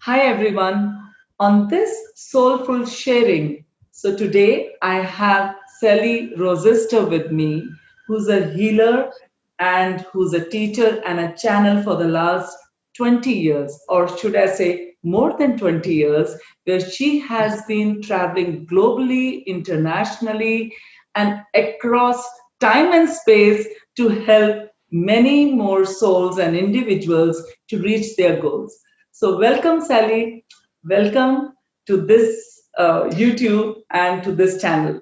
Hi everyone, on this soulful sharing. So today I have Sally Rossiter with me, who's a healer and who's a teacher and a channel for the last 20 years, or should I say more than 20 years, where she has been traveling globally, internationally, and across time and space to help many more souls and individuals to reach their goals. So, welcome, Sally. Welcome to this YouTube and to this channel.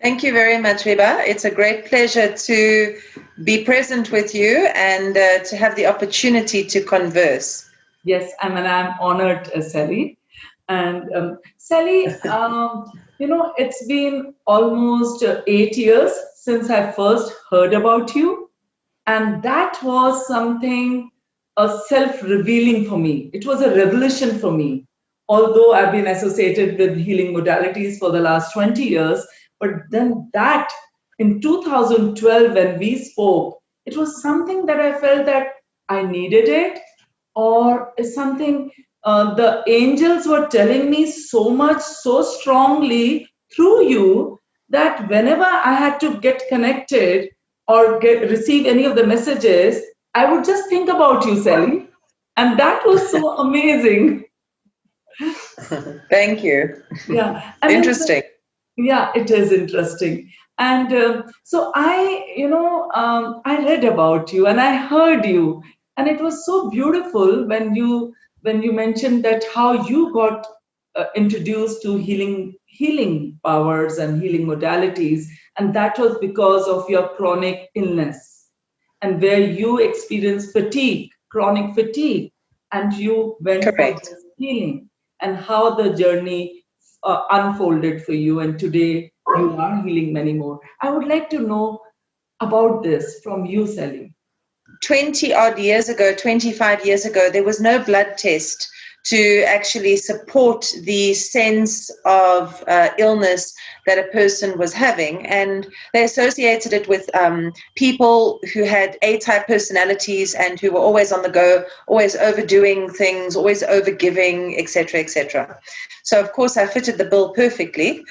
Thank you very much, Reba. It's a great pleasure to be present with you and to have the opportunity to converse. Yes, I'm honored, Sally. And Sally, it's been almost 8 years since I first heard about you. And that was something self-revealing for me. It was a revelation for me. Although I've been associated with healing modalities for the last 20 years, but then that in 2012 when we spoke, it was something that I felt that I needed it, or is something the angels were telling me so much, so strongly through you that whenever I had to get connected or receive any of the messages, I would just think about you, Sally. And that was so amazing. Thank you. Yeah. Interesting. Yeah, it is interesting. And so I read about you and I heard you, and it was so beautiful when you mentioned that how you got introduced to healing powers and healing modalities, and that was because of your chronic illness, and where you experienced fatigue, chronic fatigue, and you went for Correct. this healing, and how the journey unfolded for you, and today you are healing many more. I would like to know about this from you, Sally. 20 odd years ago, 25 years ago, there was no blood test to actually support the sense of illness that a person was having. And they associated it with people who had A-type personalities and who were always on the go, always overdoing things, always overgiving, etc., etc. So, of course, I fitted the bill perfectly.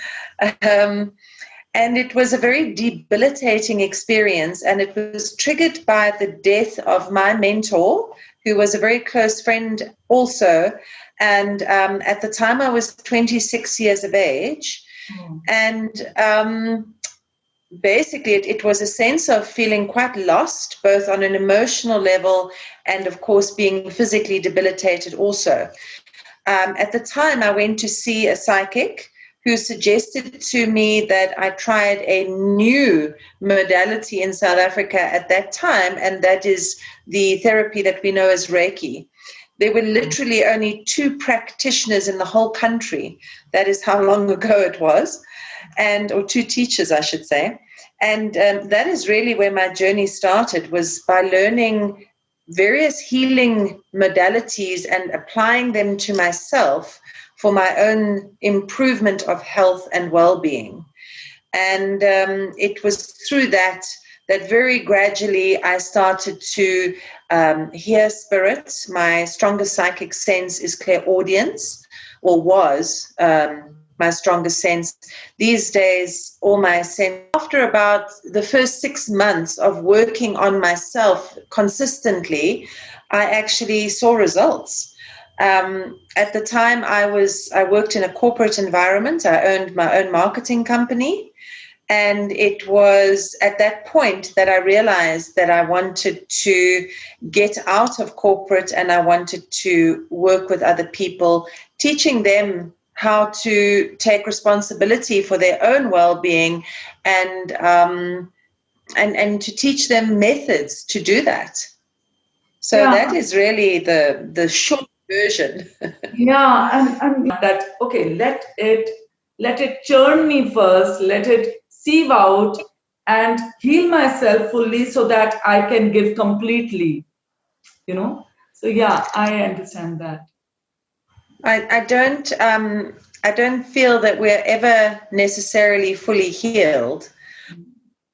And it was a very debilitating experience, and it was triggered by the death of my mentor, who was a very close friend also. And at the time, I was 26 years of age. And basically, it was a sense of feeling quite lost, both on an emotional level and, of course, being physically debilitated also. At the time, I went to see a psychic who suggested to me that I tried a new modality in South Africa at that time, and that is the therapy that we know as Reiki. There were literally only 2 practitioners in the whole country. That is how long ago it was, or 2 teachers, I should say. And that is really where my journey started, was by learning various healing modalities and applying them to myself for my own improvement of health and well-being. And it was through that very gradually I started to hear spirits. My strongest psychic sense is clairaudience, or was my strongest sense. These days, all my sense. After about the first 6 months of working on myself consistently, I actually saw results. At the time, I worked in a corporate environment. I owned my own marketing company. And it was at that point that I realized that I wanted to get out of corporate, and I wanted to work with other people, teaching them how to take responsibility for their own well-being, and to teach them methods to do that. So that is really the short version. Yeah, and that, okay, let it churn me first, let it sieve out and heal myself fully so that I can give completely, So yeah, I understand that. I don't feel that we're ever necessarily fully healed.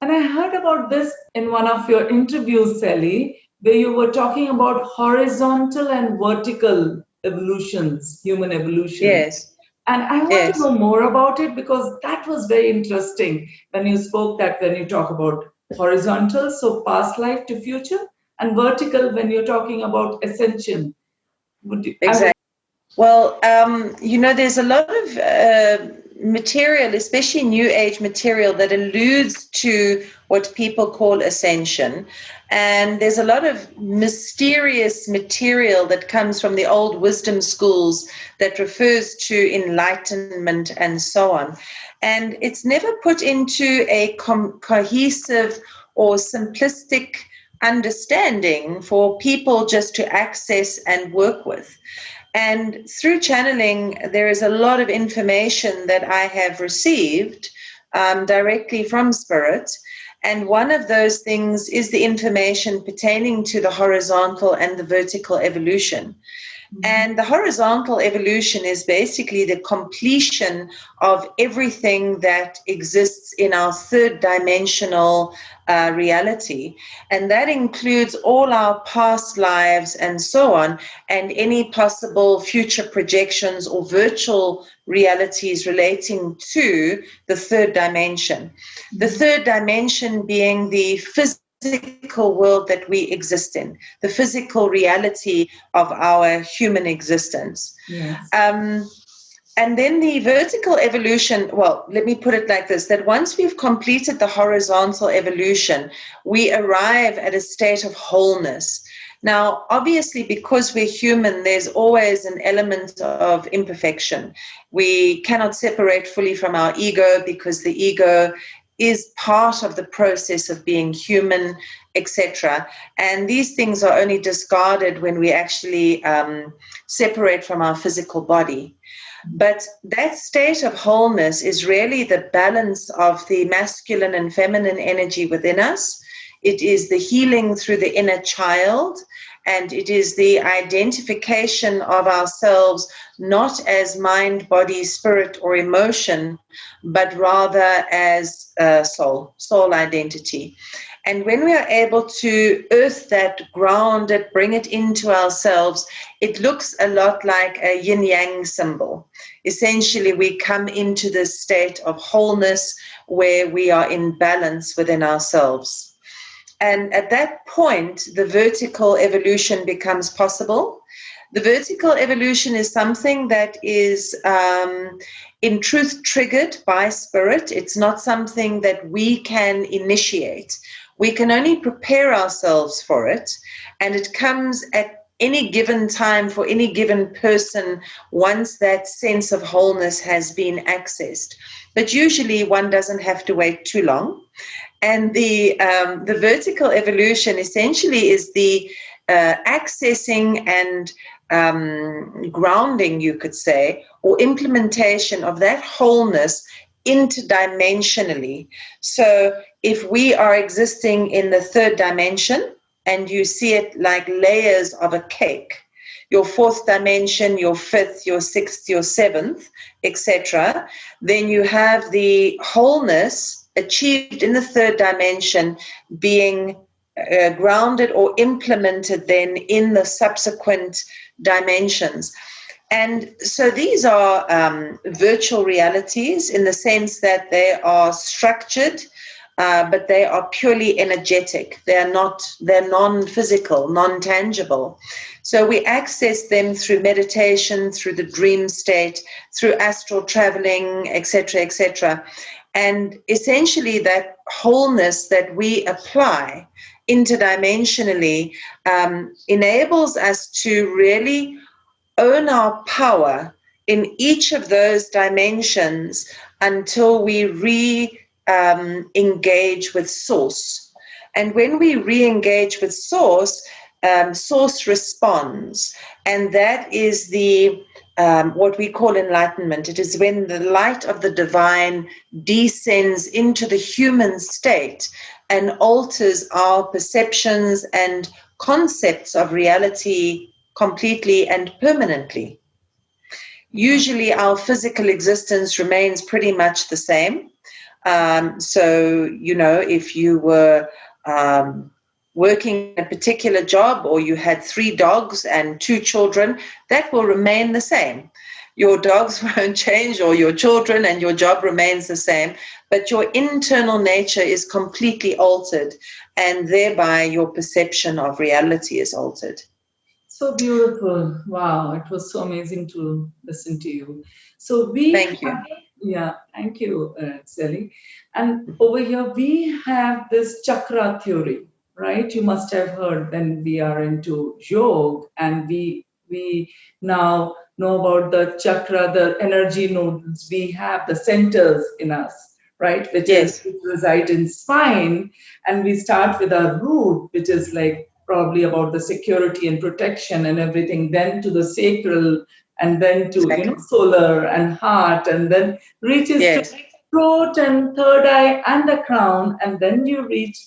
And I heard about this in one of your interviews, Sally, where you were talking about horizontal and vertical evolutions, human evolution. Yes. And I want to Yes. know more about it because that was very interesting when you spoke that when you talk about horizontal, so past life to future, and vertical when you're talking about ascension. Exactly. Well, there's a lot of material, especially New Age material, that alludes to what people call ascension. And there's a lot of mysterious material that comes from the old wisdom schools that refers to enlightenment and so on. And it's never put into a cohesive or simplistic understanding for people just to access and work with. And through channeling, there is a lot of information that I have received directly from Spirit. And one of those things is the information pertaining to the horizontal and the vertical evolution. And the horizontal evolution is basically the completion of everything that exists in our third dimensional reality. And that includes all our past lives and so on, and any possible future projections or virtual realities relating to the third dimension. The third dimension being the physical world that we exist in, the physical reality of our human existence. Yes. And then the vertical evolution, well, let me put it like this, that once we've completed the horizontal evolution, we arrive at a state of wholeness. Now, obviously, because we're human, there's always an element of imperfection. We cannot separate fully from our ego because the ego is part of the process of being human, etc. And these things are only discarded when we actually separate from our physical body. But that state of wholeness is really the balance of the masculine and feminine energy within us. It is the healing through the inner child, and it is the identification of ourselves not as mind, body, spirit, or emotion, but rather as soul identity. And when we are able to earth that, ground it, bring it into ourselves, it looks a lot like a yin-yang symbol. Essentially, we come into this state of wholeness where we are in balance within ourselves. And at that point, the vertical evolution becomes possible. The vertical evolution is something that is, in truth, triggered by spirit. It's not something that we can initiate. We can only prepare ourselves for it, and it comes at any given time for any given person once that sense of wholeness has been accessed. But usually one doesn't have to wait too long. And the vertical evolution essentially is the accessing and grounding, you could say, or implementation of that wholeness interdimensionally. So if we are existing in the third dimension, and you see it like layers of a cake, your fourth dimension, your fifth, your sixth, your seventh, etc., then you have the wholeness achieved in the third dimension being grounded or implemented then in the subsequent dimensions. And so these are virtual realities in the sense that they are structured, but they are purely energetic. They're non-physical, non-tangible. So we access them through meditation, through the dream state, through astral traveling, etc., etc. And essentially that wholeness that we apply interdimensionally enables us to really own our power in each of those dimensions until we engage with source. And when we re-engage with source, source responds. And that is the what we call enlightenment. It is when the light of the divine descends into the human state and alters our perceptions and concepts of reality completely and permanently. Usually our physical existence remains pretty much the same. So, if you were working a particular job, or you had 3 dogs and 2 children, that will remain the same. Your dogs won't change, or your children, and your job remains the same, but your internal nature is completely altered, and thereby your perception of reality is altered. So beautiful. Wow, it was so amazing to listen to you. Thank you. Yeah, thank you, Sally. And over here, we have this chakra theory, right? You must have heard when we are into yoga, and we now know about the chakra, the energy nodes. We have the centers in us, right? Which reside in spine, and we start with our root, which is like probably about the security and protection and everything, then to the sacral, and then to solar and heart, and then reaches to throat and third eye and the crown, and then you reach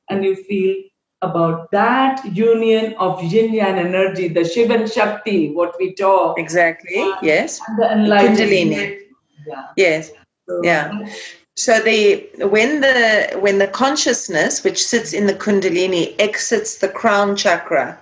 and you feel about that union of yin yang energy, the Shiv and Shakti, what we talk. Exactly. Yes. And the enlightenment. Kundalini. Yeah. Yes. So, So when the consciousness, which sits in the Kundalini, exits the crown chakra,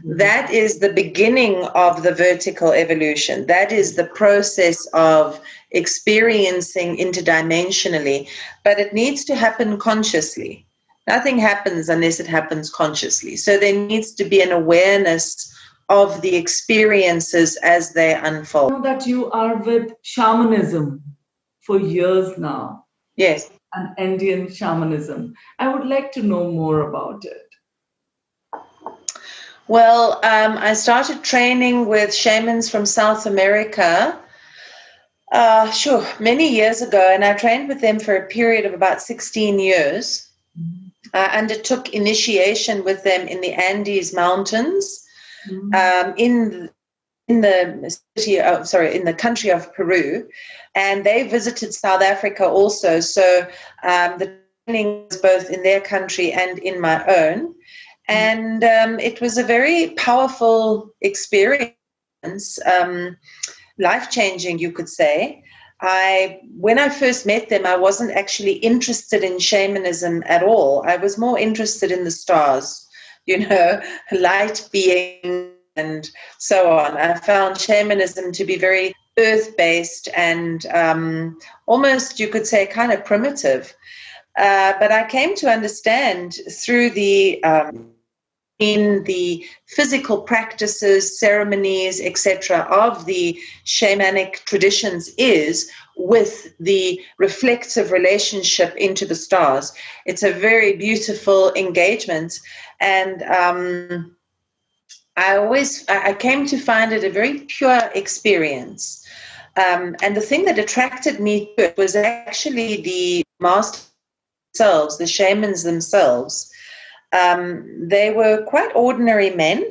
that is the beginning of the vertical evolution. That is the process of experiencing interdimensionally, but it needs to happen consciously. Nothing happens unless it happens consciously. So there needs to be an awareness of the experiences as they unfold. I know that you are with shamanism for years now. Yes. And Andean shamanism. I would like to know more about it. Well, I started training with shamans from South America, many years ago, and I trained with them for a period of about 16 years. I undertook initiation with them in the Andes Mountains, in the country of Peru, and they visited South Africa also. So the training was both in their country and in my own, and it was a very powerful experience, life-changing, you could say. When I first met them, I wasn't actually interested in shamanism at all. I was more interested in the stars, light being and so on. I found shamanism to be very earth-based and almost, you could say, kind of primitive. But I came to understand through in the physical practices, ceremonies, etc., of the shamanic traditions is with the reflective relationship into the stars. It's a very beautiful engagement, and I came to find it a very pure experience. And the thing that attracted me to it was actually the masters themselves, the shamans themselves. They were quite ordinary men,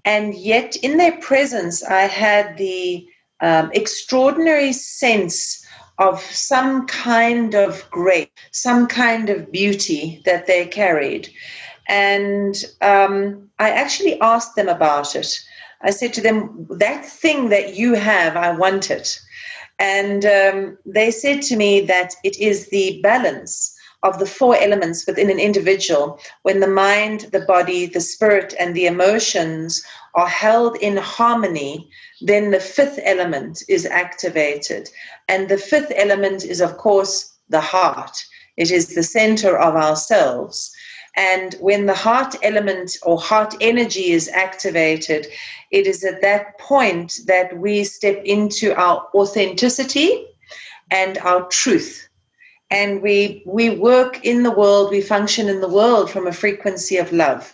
and yet in their presence I had the extraordinary sense of some kind of grace, some kind of beauty that they carried. And I actually asked them about it. I said to them, that thing that you have, I want it. And they said to me that it is the balance of the 4 elements within an individual. When the mind, the body, the spirit, and the emotions are held in harmony, then the 5th element is activated. And the 5th element is, of course, the heart. It is the center of ourselves. And when the heart element or heart energy is activated, it is at that point that we step into our authenticity and our truth. And we work in the world, we function in the world from a frequency of love.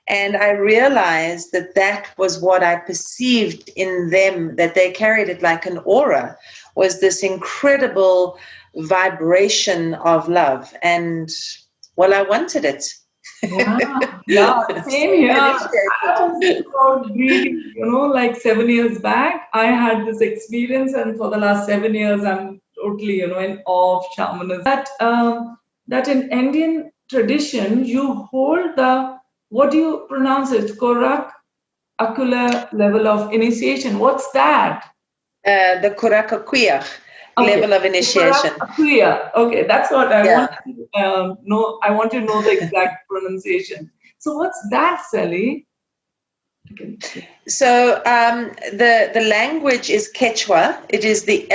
And I realized that was what I perceived in them, that they carried it like an aura, was this incredible vibration of love. And, well, I wanted it. Yeah, same here. I was about breathing, like 7 years back, I had this experience, and for the last 7 years, I'm totally, in awe of shamanism. That in Indian tradition, you hold the, what do you pronounce it? Korak Akula level of initiation. What's that? The Kurakakuya level of initiation. Okay, that's what I want to know. I want to know the exact pronunciation. So what's that, Sally? So the language is Quechua. It is the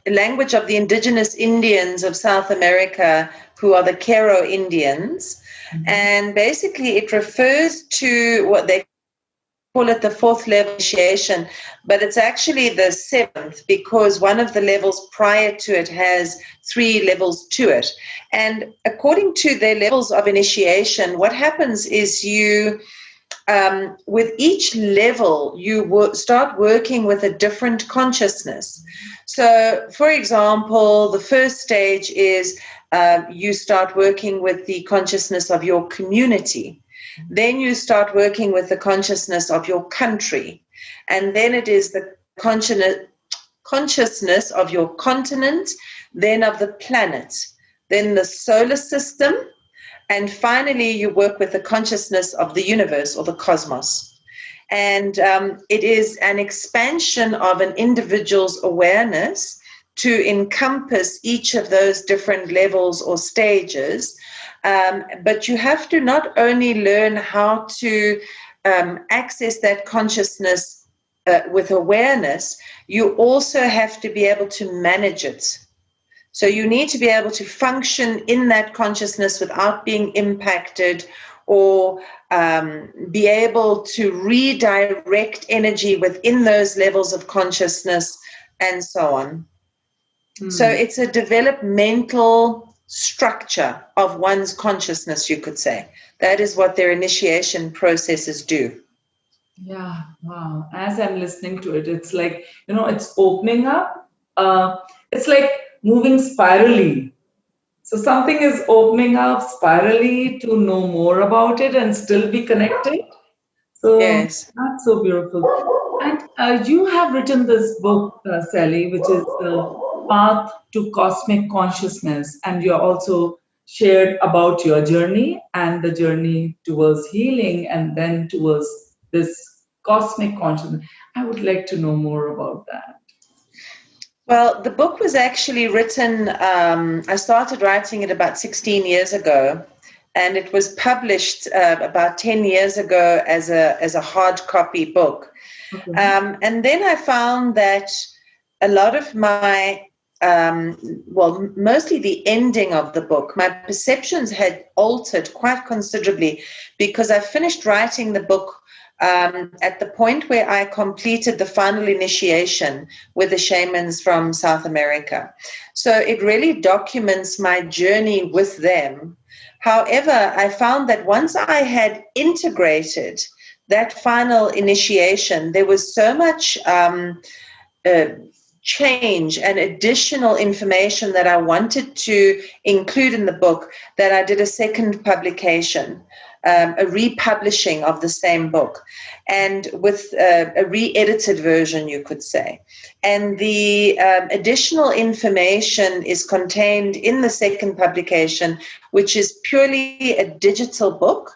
language of the indigenous Indians of South America, who are the Quero Indians. Mm-hmm. And basically it refers to what they call it the fourth level initiation, but it's actually the seventh, because one of the levels prior to it has 3 levels to it. And according to their levels of initiation, what happens is you, with each level, you start working with a different consciousness. So, for example, the first stage is you start working with the consciousness of your community. Then you start working with the consciousness of your country. And then it is the consciousness of your continent, then of the planet, then the solar system, and finally you work with the consciousness of the universe or the cosmos. And it is an expansion of an individual's awareness to encompass each of those different levels or stages. But you have to not only learn how to access that consciousness with awareness, you also have to be able to manage it. So you need to be able to function in that consciousness without being impacted, or be able to redirect energy within those levels of consciousness, and so on. So it's a developmental structure of one's consciousness, you could say. That is what their initiation processes do. Yeah, wow. As I'm listening to it, it's like, it's opening up. It's like moving spirally. So something is opening up spirally to know more about it and still be connected. So yes, that's so beautiful. And you have written this book, Sally, which is The Path to Cosmic Consciousness. And you also shared about your journey and the journey towards healing and then towards this cosmic consciousness. I would like to know more about that. Well, the book was actually written, I started writing it about 16 years ago, and it was published about 10 years ago as a hard copy book. Okay. And then I found that a lot of my, mostly the ending of the book, my perceptions had altered quite considerably, because I finished writing the book at the point where I completed the final initiation with the shamans from South America. So it really documents my journey with them. However, I found that once I had integrated that final initiation, there was so much change and additional information that I wanted to include in the book, that I did a second publication, a republishing of the same book, and with a re-edited version, you could say. And the additional information is contained in the second publication, which is purely a digital book.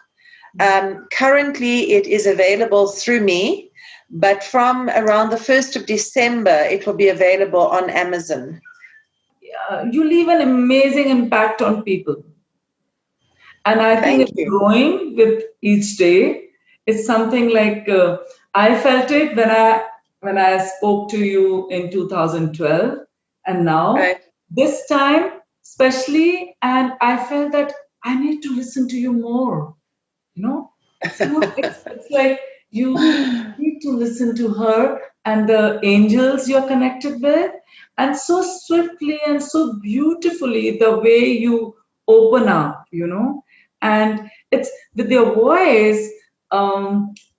Currently, it is available through me, but from around the 1st of December, it will be available on Amazon. You leave an amazing impact on people. And I think it's growing with each day. It's something like I felt it when I spoke to you in 2012, and now this time especially, and I felt that I need to listen to you more. It's like you need to listen to her and the angels you're connected with, and so swiftly and so beautifully the way you open up, and it's with your voice.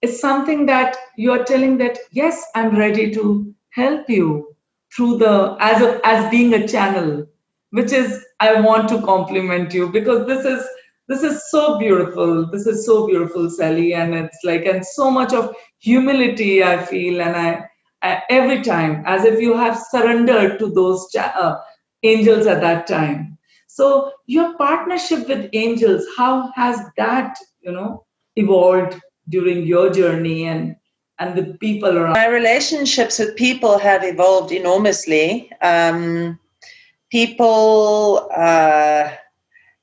It's something that you're telling that yes, I'm ready to help you through as being a channel, which is, I want to compliment you, because this is so beautiful. This is so beautiful, Sally, and it's like, and so much of humility I feel, and I every time, as if you have surrendered to those angels at that time. So your partnership with angels, how has that, evolved during your journey and with people around? My relationships with people have evolved enormously. People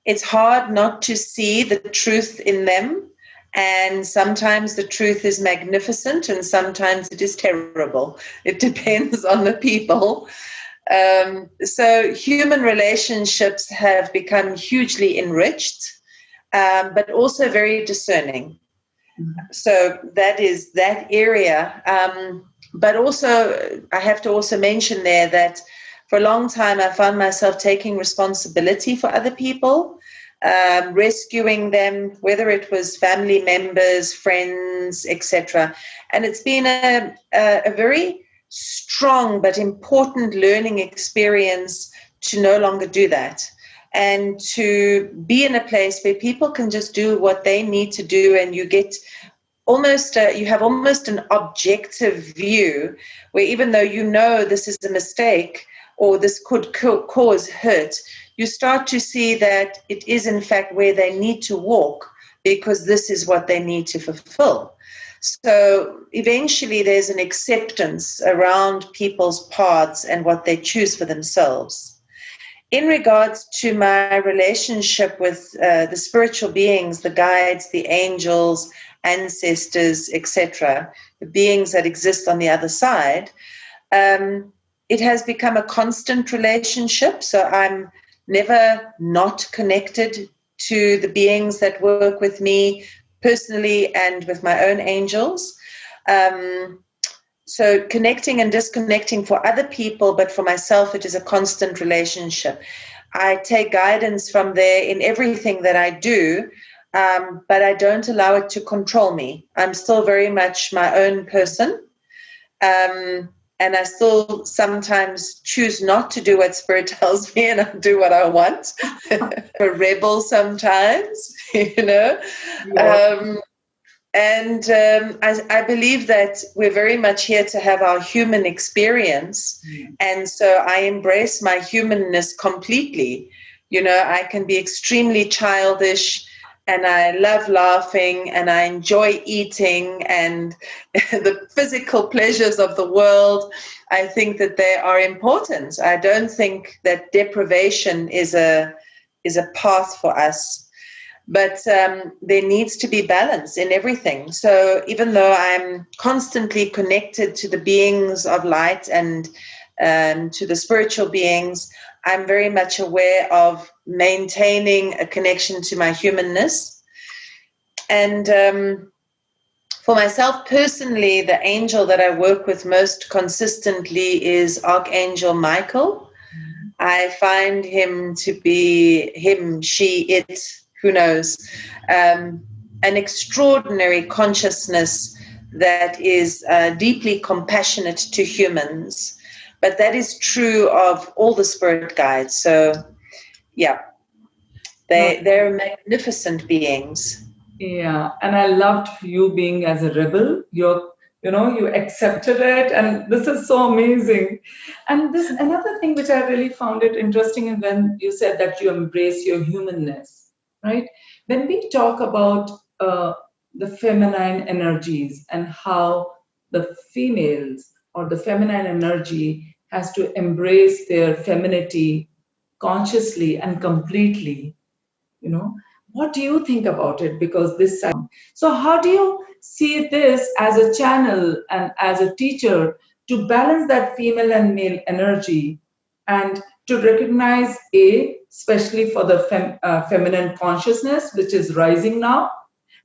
it's hard not to see the truth in them. And sometimes the truth is magnificent and sometimes it is terrible. It depends on the people. So human relationships have become hugely enriched, but also very discerning. So that is that area. But also, I have to also mention there that for a long time, I found myself taking responsibility for other people, rescuing them, whether it was family members, friends, etc. And it's been a very strong but important learning experience to no longer do that, and to be in a place where people can just do what they need to do, and you get almost you have almost an objective view where, even though you know this is a mistake or this could cause hurt, you start to see that it is in fact where they need to walk, because this is what they need to fulfill. So eventually there's an acceptance around people's paths and what they choose for themselves. In regards to my relationship with the spiritual beings, the guides, the angels, ancestors, etc., the beings that exist on the other side, it has become a constant relationship. So I'm never not connected to the beings that work with me personally and with my own angels. So connecting and disconnecting for other people, but for myself, it is a constant relationship. I take guidance from there in everything that I do, but I don't allow it to control me. I'm still very much my own person. And I still sometimes choose not to do what Spirit tells me, and I do what I want. A rebel sometimes, you know. Yeah. I believe that we're very much here to have our human experience. And so I embrace my humanness completely. You know, I can be extremely childish, and I love laughing, and I enjoy eating, and the physical pleasures of the world. I think that they are important. I don't think that deprivation is a path for us. But there needs to be balance in everything. So even though I'm constantly connected to the beings of light and to the spiritual beings, I'm very much aware of maintaining a connection to my humanness. And for myself personally, the angel that I work with most consistently is Archangel Michael. I find him to be him, she, it, who knows, an extraordinary consciousness that is deeply compassionate to humans. But that is true of all the spirit guides. So, yeah, they're magnificent beings. Yeah, and I loved you being as a rebel. You accepted it, and this is so amazing. And this another thing which I really found it interesting, and when you said that you embrace your humanness, right? When we talk about the feminine energies and how the females or the feminine energy has to embrace their femininity consciously and completely, what do you think about it? Because so how do you see this as a channel and as a teacher to balance that female and male energy, and to recognize especially for the feminine consciousness which is rising now,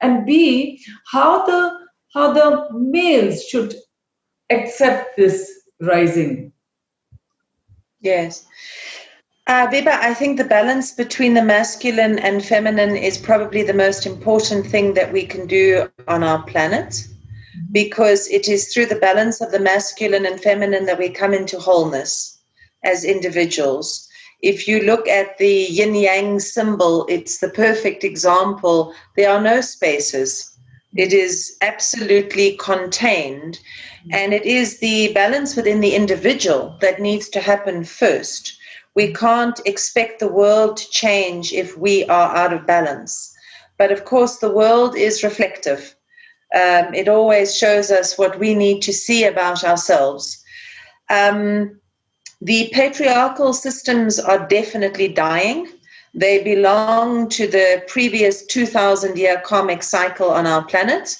and B, how the males should accept this rising? Yes. Biba, I think the balance between the masculine and feminine is probably the most important thing that we can do on our planet, because it is through the balance of the masculine and feminine that we come into wholeness as individuals. If you look at the yin-yang symbol, it's the perfect example. There are no spaces. It is absolutely contained. And it is the balance within the individual that needs to happen first. We can't expect the world to change if we are out of balance. But of course, the world is reflective. It always shows us what we need to see about ourselves. The patriarchal systems are definitely dying. They belong to the previous 2,000-year karmic cycle on our planet.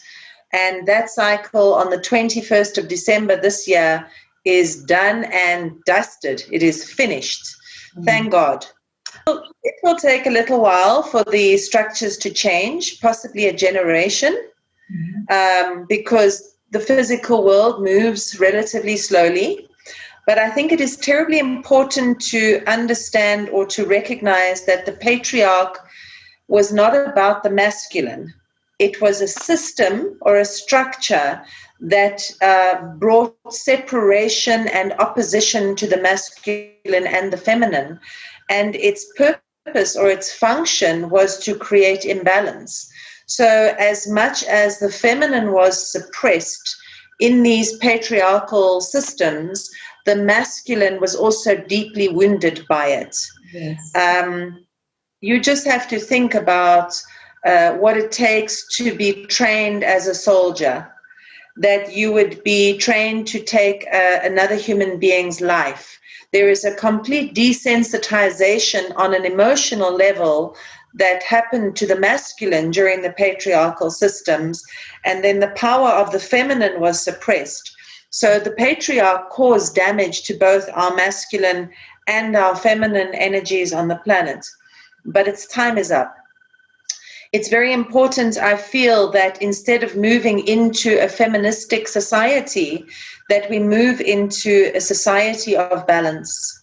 And that cycle on the 21st of December this year is done and dusted. It is finished. Thank God. It will take a little while for the structures to change, possibly a generation, because the physical world moves relatively slowly. But I think it is terribly important to understand or to recognize that the patriarch was not about the masculine. It was a system or a structure that brought separation and opposition to the masculine and the feminine. And its purpose or its function was to create imbalance. So as much as the feminine was suppressed in these patriarchal systems, the masculine was also deeply wounded by it. Yes. You just have to think about what it takes to be trained as a soldier, that you would be trained to take another human being's life. There is a complete desensitization on an emotional level that happened to the masculine during the patriarchal systems, and then the power of the feminine was suppressed. So the patriarch caused damage to both our masculine and our feminine energies on the planet. But its time is up. It's very important, I feel, that instead of moving into a feministic society, that we move into a society of balance,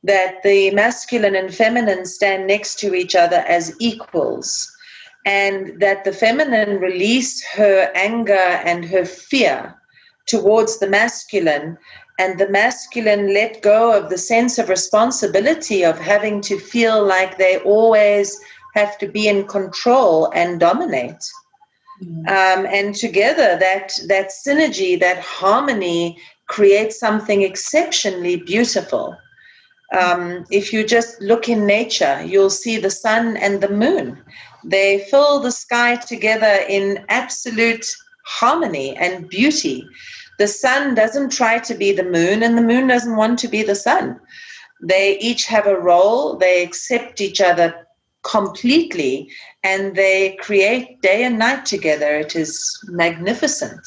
that the masculine and feminine stand next to each other as equals, and that the feminine release her anger and her fear towards the masculine, and the masculine let go of the sense of responsibility of having to feel like they always have to be in control and dominate. And together that synergy, that harmony creates something exceptionally beautiful. If you just look in nature, you'll see the sun and the moon. They fill the sky together in absolute harmony and beauty. The sun doesn't try to be the moon, and the moon doesn't want to be the sun. They each have a role. They accept each other completely, and they create day and night together. It is magnificent.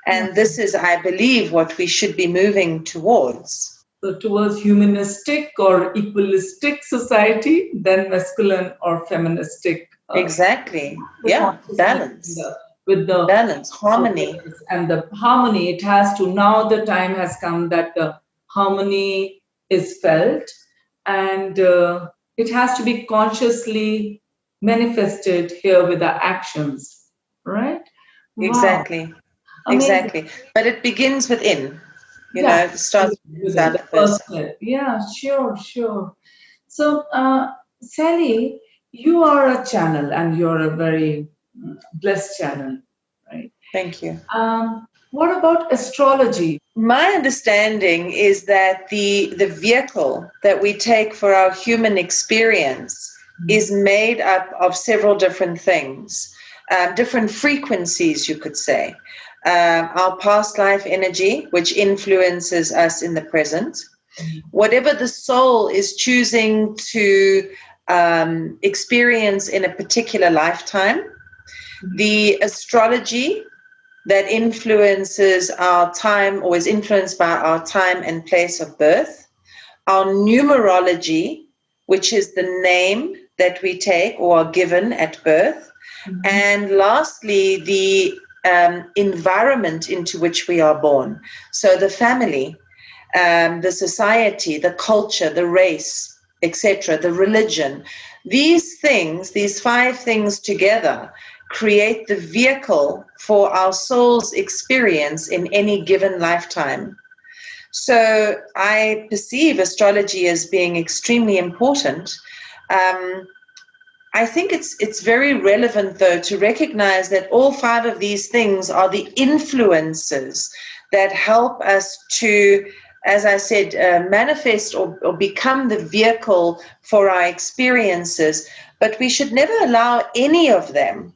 And this is, I believe, what we should be moving towards. So towards humanistic or equalistic society, then masculine or feministic. Exactly. Yeah, balance. With the balance, harmony. And the harmony, it has to, now the time has come that the harmony is felt, and it has to be consciously manifested here with our actions, right? Exactly. Wow. Exactly. But it begins within, you know, it starts with the person. Yeah, sure. So, Sally, you are a channel, and you're a very blessed channel, right? Thank you. What about astrology? My understanding is that the vehicle that we take for our human experience is made up of several different things, different frequencies, you could say. Our past life energy, which influences us in the present. Whatever the soul is choosing to experience in a particular lifetime. The astrology that influences our time, or is influenced by our time and place of birth. Our numerology, which is the name that we take or are given at birth. And lastly, the environment into which we are born. So the family, the society, the culture, the race, etc., the religion. These things, these 5 things together, create the vehicle for our soul's experience in any given lifetime. So I perceive astrology as being extremely important. I think it's very relevant, though, to recognize that all 5 of these things are the influences that help us to, as I said, manifest or become the vehicle for our experiences. But we should never allow any of them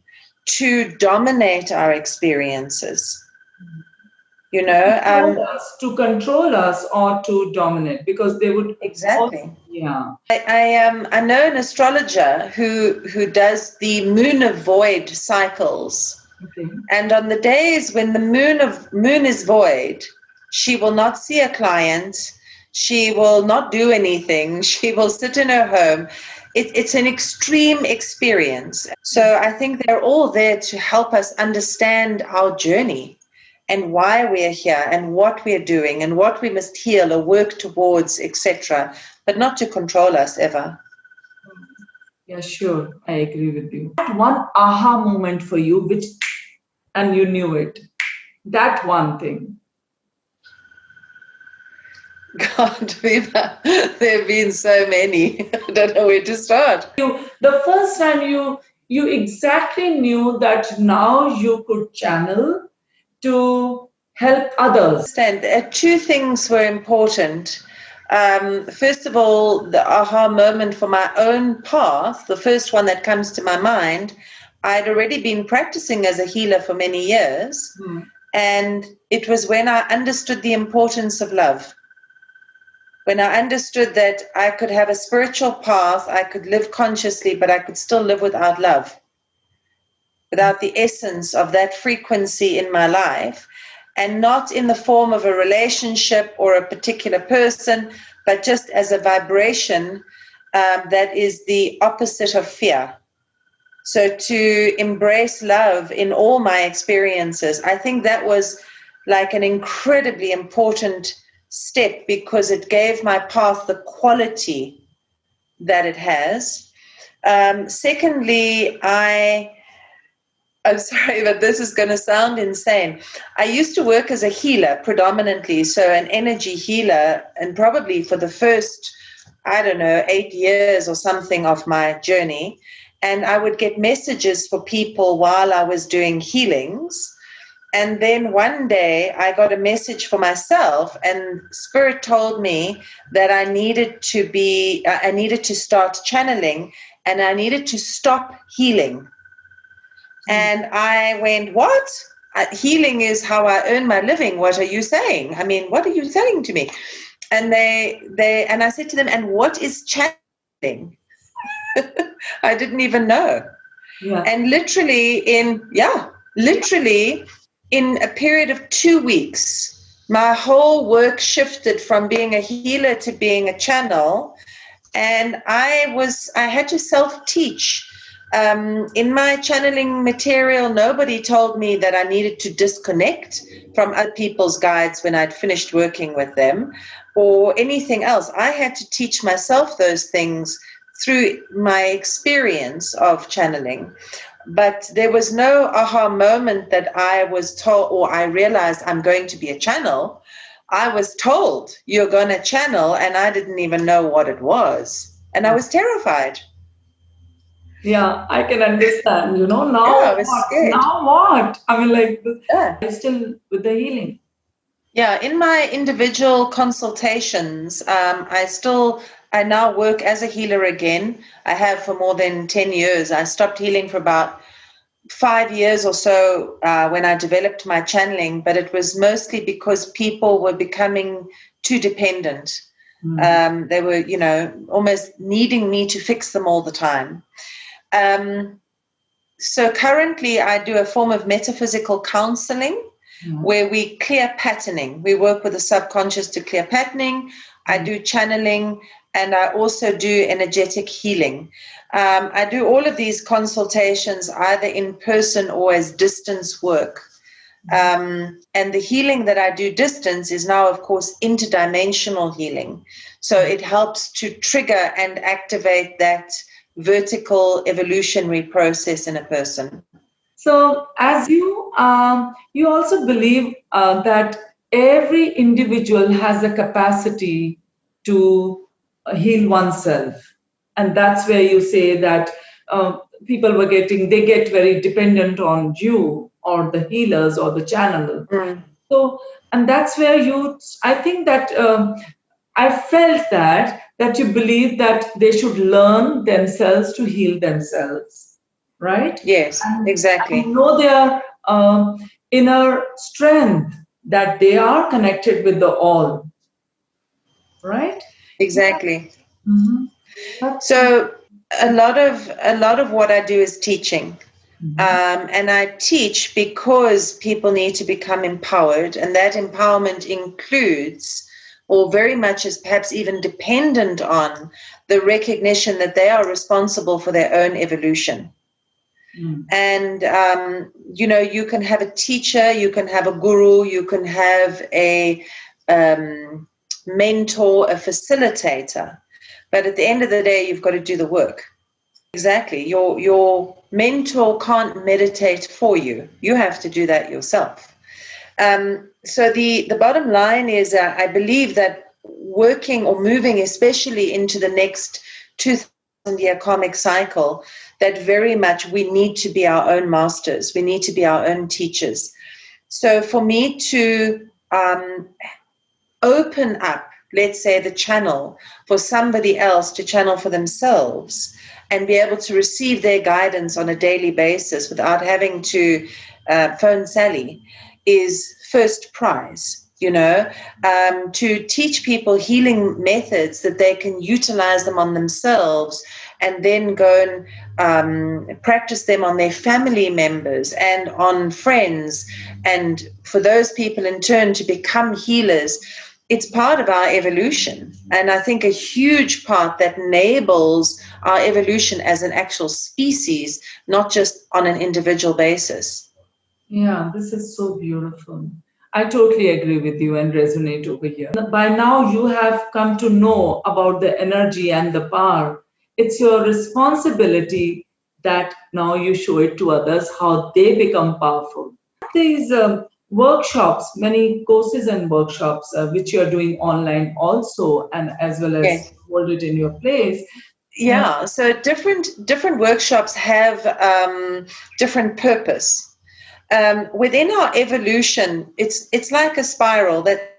to dominate our experiences, to control us or to dominate, because they would exactly Yeah. I know an astrologer who does the moon of void cycles. Okay. And on the days when the moon is void, she will not see a client. She will not do anything. She will sit in her home. It's an extreme experience. So I think they're all there to help us understand our journey and why we're here and what we're doing and what we must heal or work towards, etc., but not to control us ever. Yeah, sure. I agree with you. That one aha moment for you, and you knew it. That one thing. God, Viva, there have been so many. I don't know where to start. The first time you exactly knew that now you could channel to help others. Understand, two things were important. First of all, the aha moment for my own path, the first one that comes to my mind, I'd already been practicing as a healer for many years, and it was when I understood the importance of love. When I understood that I could have a spiritual path, I could live consciously, but I could still live without love, without the essence of that frequency in my life, and not in the form of a relationship or a particular person, but just as a vibration that is the opposite of fear. So to embrace love in all my experiences, I think that was like an incredibly important step because it gave my path the quality that it has. Secondly, I'm sorry, but this is going to sound insane. I used to work as a healer predominantly, so an energy healer, and probably for the first, 8 years or something of my journey. And I would get messages for people while I was doing healings. And then one day I got a message for myself, and Spirit told me that I needed to start channeling and I needed to stop healing. And I went, what? Healing is how I earn my living. What are you saying? I mean, what are you saying to me? And and I said to them, and what is channeling? I didn't even know. Yeah. And literally in a period of 2 weeks, my whole work shifted from being a healer to being a channel. And I had to self-teach. In my channeling material, nobody told me that I needed to disconnect from other people's guides when I'd finished working with them or anything else. I had to teach myself those things through my experience of channeling. But there was no aha moment that I was told or I realized I'm going to be a channel. I was told you're going to channel, and I didn't even know what it was. And I was terrified. Yeah, I can understand. Now Yeah, I was what? scared. Now what? I mean, like, Yeah. I'm still with the healing. Yeah, in my individual consultations, I now work as a healer again. I have for more than 10 years. I stopped healing for about 5 years or so when I developed my channeling, but it was mostly because people were becoming too dependent. They were, almost needing me to fix them all the time. So currently I do a form of metaphysical counseling where we clear patterning. We work with the subconscious to clear patterning. I do channeling, and I also do energetic healing. I do all of these consultations either in person or as distance work. And the healing that I do distance is now, of course, interdimensional healing. So it helps to trigger and activate that vertical evolutionary process in a person. So, as you also believe that every individual has a capacity to heal oneself, and that's where you say that people they get very dependent on you or the healers or the channel. So, and that's where I think that I felt that you believe that they should learn themselves to heal themselves, right? Yes, exactly. And know their inner strength, that they are connected with the all, right? Exactly. Mm-hmm. That's So a lot of what I do is teaching. And I teach because people need to become empowered, and that empowerment includes, or very much is perhaps even dependent on, the recognition that they are responsible for their own evolution. And, you can have a teacher, you can have a guru, you can have a mentor, a facilitator. But at the end of the day, you've got to do the work. Exactly. Your mentor can't meditate for you. You have to do that yourself. So the bottom line is, I believe that working or moving, especially into the next 2,000-year karmic cycle, that very much we need to be our own masters. We need to be our own teachers. So for me to open up, let's say, the channel for somebody else to channel for themselves and be able to receive their guidance on a daily basis without having to phone Sally is first prize. To teach people healing methods that they can utilize them on themselves and then go and practice them on their family members and on friends, and for those people in turn to become healers. It's part of our evolution, and I think a huge part that enables our evolution as an actual species, not just on an individual basis. Yeah, this is so beautiful. I totally agree with you and resonate over here. By now, you have come to know about the energy and the power. It's your responsibility that now you show it to others how they become powerful. These workshops, many courses and workshops, which you are doing online also, and as well as Yes. hold it in your place. Yeah, so different workshops have different purpose. Within our evolution, it's like a spiral that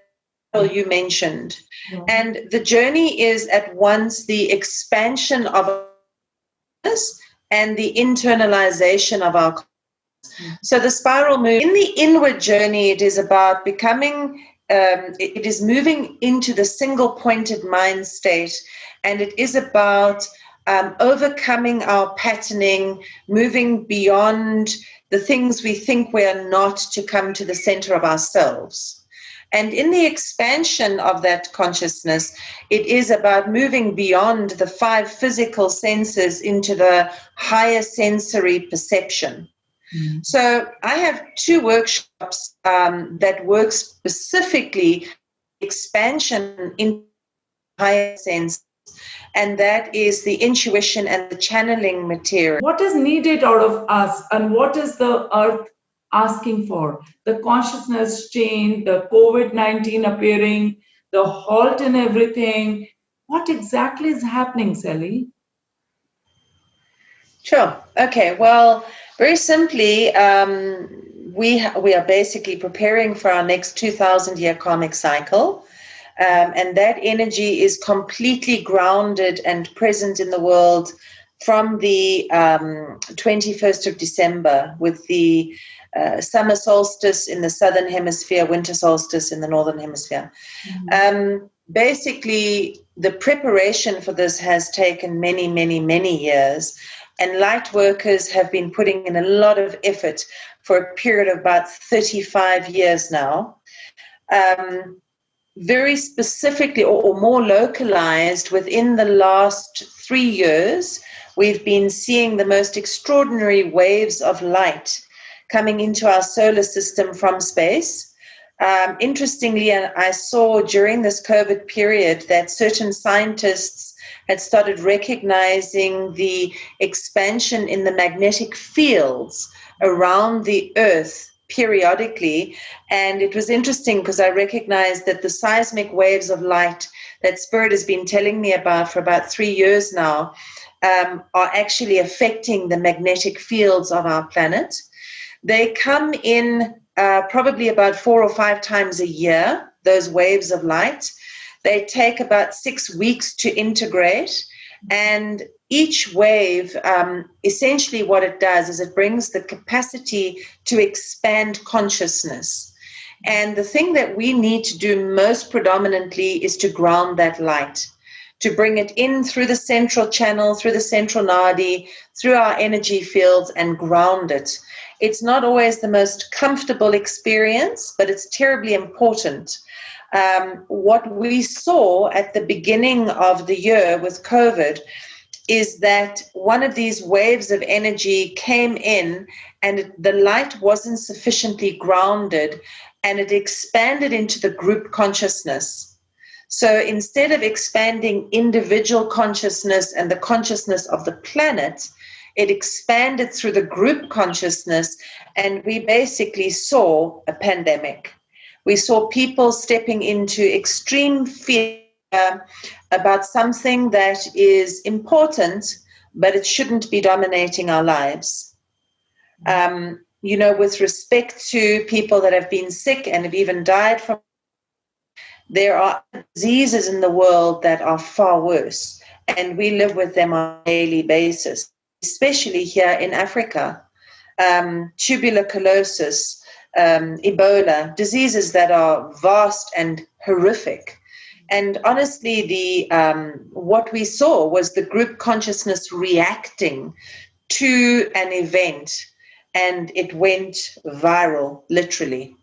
you mentioned. Yeah. And the journey is at once the expansion of us and the internalization of our. So the spiral move in the inward journey, it is about becoming, it is moving into the single pointed mind state, and it is about overcoming our patterning, moving beyond the things we think we are not to come to the center of ourselves. And in the expansion of that consciousness, it is about moving beyond the 5 physical senses into the higher sensory perception. So I have 2 workshops that work specifically expansion in higher sense, and that is the intuition and the channeling material. What is needed out of us, and what is the earth asking for? The consciousness change, the COVID-19 appearing, the halt in everything. What exactly is happening, Sally? Sure. Okay. Well, very simply, we are basically preparing for our next 2,000-year karmic cycle. And that energy is completely grounded and present in the world from the 21st of December, with the summer solstice in the southern hemisphere, winter solstice in the northern hemisphere. Basically, the preparation for this has taken many, many, many years, and light workers have been putting in a lot of effort for a period of about 35 years now. Very specifically or more localized within the last 3 years, we've been seeing the most extraordinary waves of light coming into our solar system from space. Interestingly, I saw during this COVID period that certain scientists had started recognizing the expansion in the magnetic fields around the Earth periodically. And it was interesting because I recognized that the seismic waves of light that Spirit has been telling me about for about 3 years now are actually affecting the magnetic fields of our planet. They come in probably about 4 or 5 times a year, those waves of light. They take about 6 weeks to integrate, and each wave, essentially what it does is it brings the capacity to expand consciousness. And the thing that we need to do most predominantly is to ground that light, to bring it in through the central channel, through the central nadi, through our energy fields, and ground it. It's not always the most comfortable experience, but it's terribly important. What we saw at the beginning of the year with COVID is that one of these waves of energy came in and the light wasn't sufficiently grounded, and it expanded into the group consciousness. So instead of expanding individual consciousness and the consciousness of the planet, it expanded through the group consciousness, and we basically saw a pandemic. We saw people stepping into extreme fear about something that is important, but it shouldn't be dominating our lives. With respect to people that have been sick and have even died from, there are diseases in the world that are far worse, and we live with them on a daily basis, especially here in Africa. Tuberculosis, Ebola, diseases that are vast and horrific. And honestly, what we saw was the group consciousness reacting to an event, and it went viral, literally.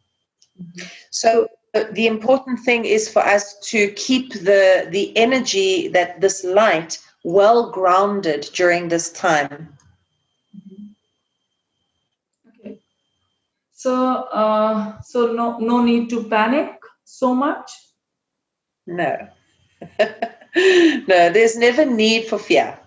Mm-hmm. So the important thing is for us to keep the energy, that this light, well grounded during this time. Okay. So no need to panic so much? No. No, there's never need for fear.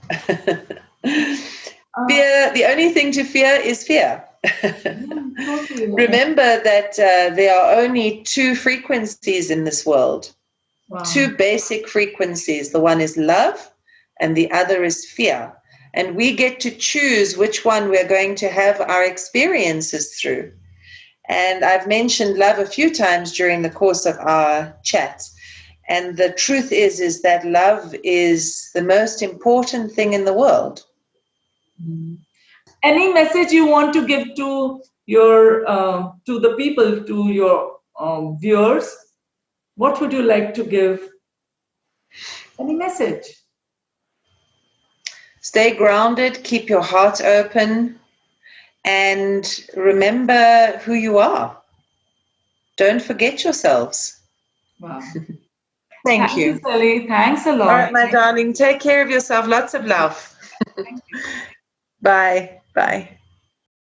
Fear, the only thing to fear is fear. Totally. Remember that there are only two frequencies in this world. Wow. Two basic frequencies. The one is love and the other is fear. And we get to choose which one we're going to have our experiences through. And I've mentioned love a few times during the course of our chat. And the truth is that love is the most important thing in the world. Any message you want to give to your to the people, to your viewers? What would you like to give? Any message? Stay grounded, keep your heart open, and remember who you are. Don't forget yourselves. Wow. Thank you, Sally. Thanks a lot. All right, my darling. Take care of yourself. Lots of love. Thank you. Bye. Bye.